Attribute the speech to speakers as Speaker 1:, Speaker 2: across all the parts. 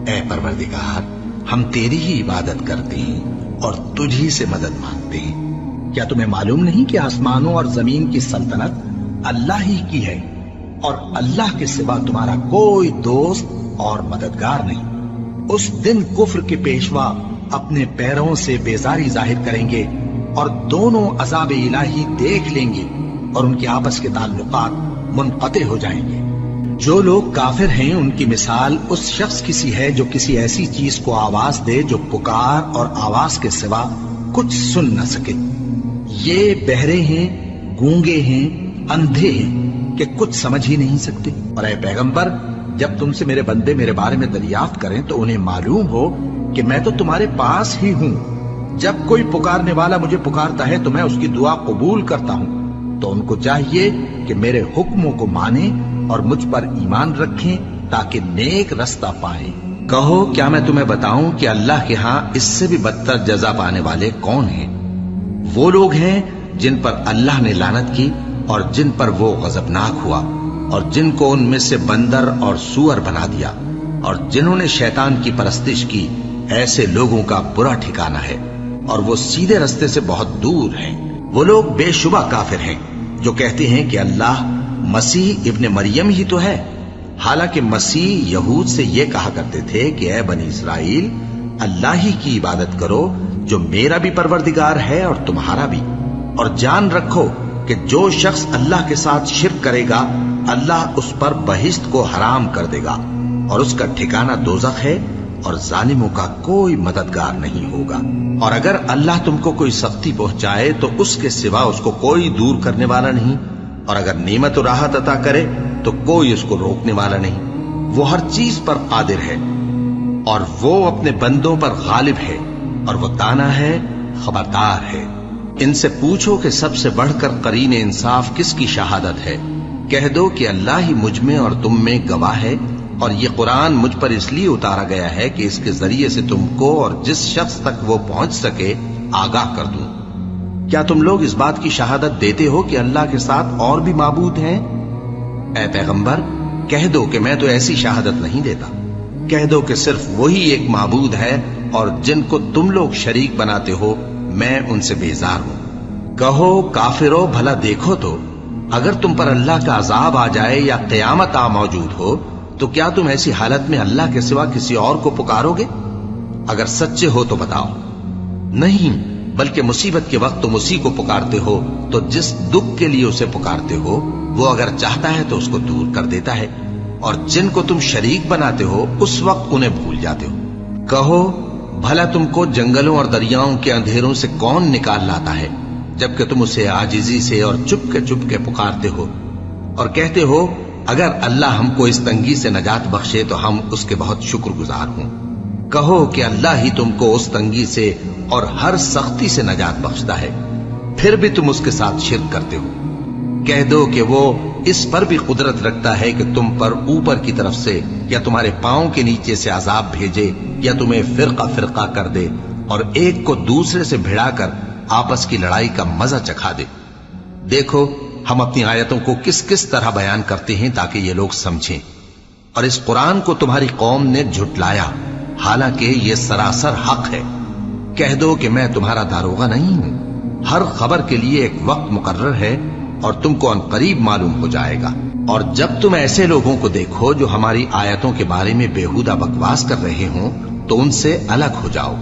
Speaker 1: اے پروردگار، ہم تیری ہی عبادت کرتے ہیں اور تجھی سے مدد مانگتے ہیں۔ کیا تمہیں معلوم نہیں کہ آسمانوں اور زمین کی سلطنت اللہ ہی کی ہے اور اللہ کے سوا تمہارا کوئی دوست اور مددگار نہیں؟ اس دن کفر کے پیشوا اپنے پیروں سے بیزاری ظاہر کریں گے اور دونوں عذاب الہی دیکھ لیں گے اور ان کے آپس کے تعلقات منقطع ہو جائیں گے۔ جو لوگ کافر ہیں ان کی مثال اس شخص کی سی ہے جو کسی ایسی چیز کو آواز دے جو پکار اور آواز کے سوا کچھ سن نہ سکے۔ یہ بہرے ہیں، گونگے ہیں، اندھے ہیں کہ کچھ سمجھ ہی نہیں سکتے۔ اور اے پیغمبر، جب تم سے میرے بندے میرے بارے میں دریافت کریں تو انہیں معلوم ہو کہ میں تو تمہارے پاس ہی ہوں۔ جب کوئی پکارنے والا مجھے پکارتا ہے تو میں اس کی دعا قبول کرتا ہوں۔ تو ان کو چاہیے کہ میرے حکموں کو مانیں اور مجھ پر ایمان رکھیں تاکہ نیک رستہ پائیں۔ کہو کیا میں تمہیں بتاؤں کہ اللہ کے ہاں اس سے بھی بدتر جزا پانے والے کون ہیں؟ وہ لوگ ہیں جن پر اللہ نے لعنت کی اور جن پر وہ غضبناک ہوا اور جن کو ان میں سے بندر اور سور بنا دیا اور جنہوں نے شیطان کی پرستش کی۔ ایسے لوگوں کا برا ٹھکانہ ہے اور وہ سیدھے رستے سے بہت دور ہیں۔ وہ لوگ بے شبہ کافر ہیں جو کہتے ہیں کہ اللہ مسیح ابن مریم ہی تو ہے، حالانکہ مسیح یہود سے یہ کہا کرتے تھے کہ اے بنی اسرائیل، اللہ ہی کی عبادت کرو جو میرا بھی پروردگار ہے اور تمہارا بھی، اور جان رکھو کہ جو شخص اللہ کے ساتھ شرک کرے گا اللہ اس پر بہشت کو حرام کر دے گا اور اس کا ٹھکانہ دوزخ ہے اور ظالموں کا کوئی مددگار نہیں ہوگا۔ اور اگر اللہ تم کو کوئی سختی پہنچائے تو اس کے سوا اس کو کوئی دور کرنے والا نہیں، اور اگر نعمت و راحت عطا کرے تو کوئی اس کو روکنے والا نہیں۔ وہ ہر چیز پر قادر ہے اور وہ اپنے بندوں پر غالب ہے اور وہ دانا ہے، خبردار ہے۔ ان سے پوچھو کہ سب سے بڑھ کر قرین انصاف کس کی شہادت ہے؟ کہہ دو کہ اللہ ہی مجھ میں اور تم میں گواہ ہے، اور یہ قرآن مجھ پر اس لیے اتارا گیا ہے کہ اس کے ذریعے سے تم کو اور جس شخص تک وہ پہنچ سکے آگاہ کر دوں۔ کیا تم لوگ اس بات کی شہادت دیتے ہو کہ اللہ کے ساتھ اور بھی معبود ہیں؟ اے پیغمبر، کہہ دو کہ میں تو ایسی شہادت نہیں دیتا۔ کہہ دو کہ صرف وہی ایک معبود ہے اور جن کو تم لوگ شریک بناتے ہو میں ان سے بیزار ہوں۔ کہو کافرو، بھلا دیکھو تو اگر تم پر اللہ کا عذاب آ جائے یا قیامت آ موجود ہو تو کیا تم ایسی حالت میں اللہ کے سوا کسی اور کو پکارو گے؟ اگر سچے ہو تو بتاؤ۔ نہیں، بلکہ مصیبت کے وقت تم اسی کو پکارتے ہو تو جس دکھ کے لیے اسے پکارتے ہو وہ اگر چاہتا ہے تو اس کو دور کر دیتا ہے، اور جن کو تم شریک بناتے ہو اس وقت انہیں بھول جاتے ہو۔ کہو بھلا تم کو جنگلوں اور دریاؤں کے اندھیروں سے کون نکال لاتا ہے جبکہ تم اسے عاجزی سے اور چپ کے پکارتے ہو اور کہتے ہو اگر اللہ ہم کو اس تنگی سے نجات بخشے تو ہم اس کے بہت شکر گزار ہوں۔ کہو کہ اللہ ہی تم کو اس تنگی سے اور ہر سختی سے نجات بخشتا ہے، پھر بھی تم اس کے ساتھ شرک کرتے ہو۔ کہہ دو کہ وہ اس پر بھی قدرت رکھتا ہے کہ تم پر اوپر کی طرف سے یا تمہارے پاؤں کے نیچے سے عذاب بھیجے یا تمہیں فرقہ فرقہ کر دے اور ایک کو دوسرے سے بھڑا کر آپس کی لڑائی کا مزہ چکھا دے۔ دیکھو ہم اپنی آیتوں کو کس کس طرح بیان کرتے ہیں تاکہ یہ لوگ سمجھیں، اور اس قرآن کو تمہاری قوم نے جھٹلایا حالانکہ یہ سراسر حق ہے۔ کہہ دو کہ میں تمہارا داروغہ نہیں ہوں، ہر خبر کے لیے ایک وقت مقرر ہے اور تم کو ان قریب معلوم ہو جائے گا۔ اور جب تم ایسے لوگوں کو دیکھو جو ہماری آیتوں کے بارے میں بےہودہ بکواس کر رہے ہوں تو ان سے الگ ہو جاؤ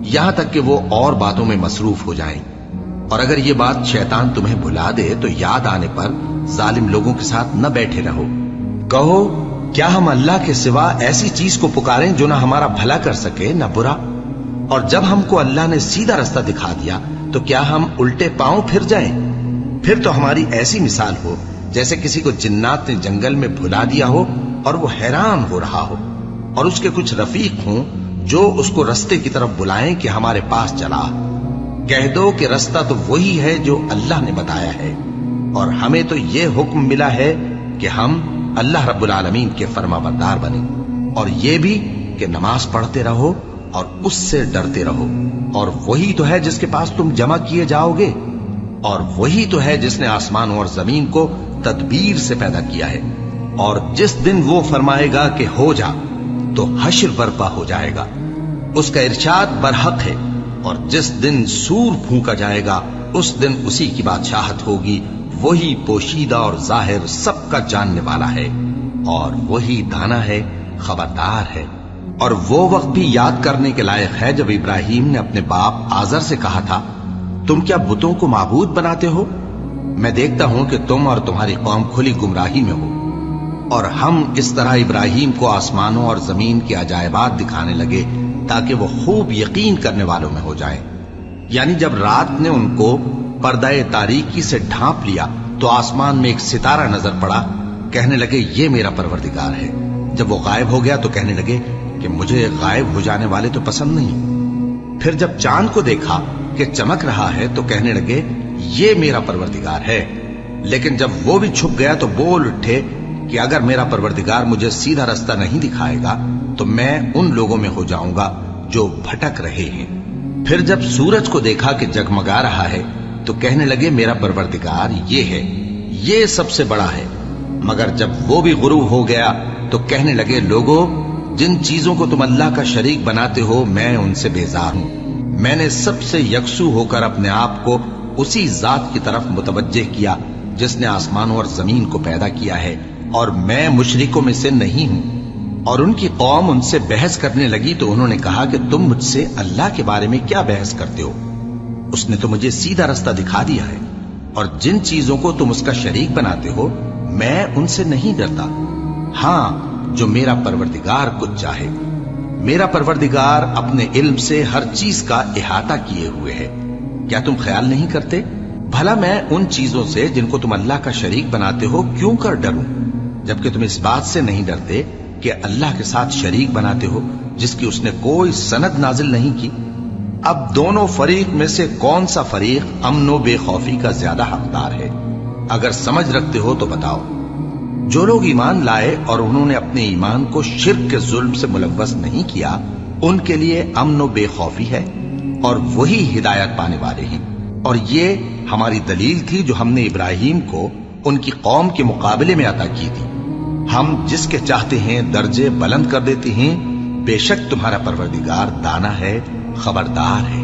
Speaker 1: یہاں تک کہ وہ اور باتوں میں مصروف ہو جائیں، اور اگر یہ بات شیطان تمہیں بھلا دے تو یاد آنے پر ظالم لوگوں کے ساتھ نہ بیٹھے رہو۔ کہو کیا ہم اللہ کے سوا ایسی چیز کو پکاریں جو نہ ہمارا بھلا کر سکے نہ برا؟ اور جب ہم کو اللہ نے سیدھا رستہ دکھا دیا تو کیا ہم الٹے پاؤں پھر جائیں؟ پھر تو ہماری ایسی مثال ہو جیسے کسی کو جنات نے جنگل میں بھلا دیا ہو اور وہ حیران ہو رہا ہو، اور اس کے کچھ رفیق ہوں جو اس کو رستے کی طرف بلائیں کہ ہمارے پاس چلا۔ کہہ دو کہ رستہ تو وہی ہے جو اللہ نے بتایا ہے، اور ہمیں تو یہ حکم ملا ہے کہ ہم اللہ رب العالمین کے فرما بردار بنیں، اور یہ بھی کہ نماز پڑھتے رہو اور اس سے ڈرتے رہو، اور وہی تو ہے جس کے پاس تم جمع کیے جاؤ گے، اور وہی تو ہے جس نے آسمانوں اور زمین کو تدبیر سے پیدا کیا ہے، اور جس دن وہ فرمائے گا کہ ہو جا تو حشر برپا ہو جائے گا۔ اس کا ارشاد برحق ہے، اور جس دن سور پھونکا جائے گا اس دن اسی کی بادشاہت ہوگی۔ وہی پوشیدہ اور ظاہر سب کا جاننے والا ہے، اور وہی دانا ہے، خبردار ہے۔ اور وہ وقت بھی یاد کرنے کے لائق ہے جب ابراہیم نے اپنے باپ آزر سے کہا تھا، تم کیا بتوں کو معبود بناتے ہو؟ میں دیکھتا ہوں کہ تم اور تمہاری قوم کھلی گمراہی میں ہو۔ اور ہم اس طرح ابراہیم کو آسمانوں اور زمین کے عجائبات دکھانے لگے تاکہ وہ خوب یقین کرنے والوں میں ہو جائیں۔ یعنی جب رات نے ان کو پردہ تاریکی سے ڈھانپ لیا تو آسمان میں ایک ستارہ نظر پڑا، کہنے لگے یہ میرا پروردگار ہے۔ جب وہ غائب ہو گیا تو کہنے لگے کہ مجھے غائب ہو جانے والے تو پسند نہیں۔ پھر جب چاند کو دیکھا کہ چمک رہا ہے تو کہنے لگے یہ میرا پروردگار ہے۔ لیکن جب وہ بھی چھپ گیا تو بول اٹھے کہ اگر میرا پروردگار مجھے سیدھا رستہ نہیں دکھائے گا تو میں ان لوگوں میں ہو جاؤں گا جو بھٹک رہے ہیں۔ پھر جب سورج کو دیکھا کہ جگمگا رہا ہے تو کہنے لگے میرا پروردگار یہ ہے، یہ سب سے بڑا ہے۔ مگر جب وہ بھی غروب ہو گیا تو کہنے لگے لوگو، جن چیزوں کو تم اللہ کا شریک بناتے ہو میں ان سے بیزار ہوں۔ میں نے سب سے یکسو ہو کر اپنے آپ کو اسی ذات کی طرف متوجہ کیا جس نے آسمانوں اور زمین کو پیدا کیا ہے، اور میں مشرکوں میں سے نہیں ہوں۔ اور ان کی قوم ان سے بحث کرنے لگی تو انہوں نے کہا کہ تم مجھ سے اللہ کے بارے میں کیا بحث کرتے ہو؟ اس نے تو مجھے سیدھا رستہ دکھا دیا ہے، اور جن چیزوں کو تم اس کا شریک بناتے ہو میں ان سے نہیں ڈرتا، ہاں جو میرا پروردگار کچھ چاہے۔ میرا پروردگار اپنے علم سے ہر چیز کا احاطہ کیے ہوئے ہے۔ کیا تم خیال نہیں کرتے؟ بھلا میں ان چیزوں سے جن کو تم اللہ کا شریک بناتے ہو کیوں کر ڈروں، جبکہ تم اس بات سے نہیں ڈرتے کہ اللہ کے ساتھ شریک بناتے ہو جس کی اس نے کوئی سند نازل نہیں کی۔ اب دونوں فریق میں سے کون سا فریق امن و بے خوفی کا زیادہ حقدار ہے؟ اگر سمجھ رکھتے ہو تو بتاؤ۔ جو لوگ ایمان لائے اور انہوں نے اپنے ایمان کو شرک کے ظلم سے ملوث نہیں کیا ان کے لیے امن و بے خوفی ہے، اور وہی ہدایت پانے والے ہیں۔ اور یہ ہماری دلیل تھی جو ہم نے ابراہیم کو ان کی قوم کے مقابلے میں عطا کی تھی۔ ہم جس کے چاہتے ہیں درجے بلند کر دیتے ہیں، بے شک تمہارا پروردگار دانا ہے، خبردار ہے۔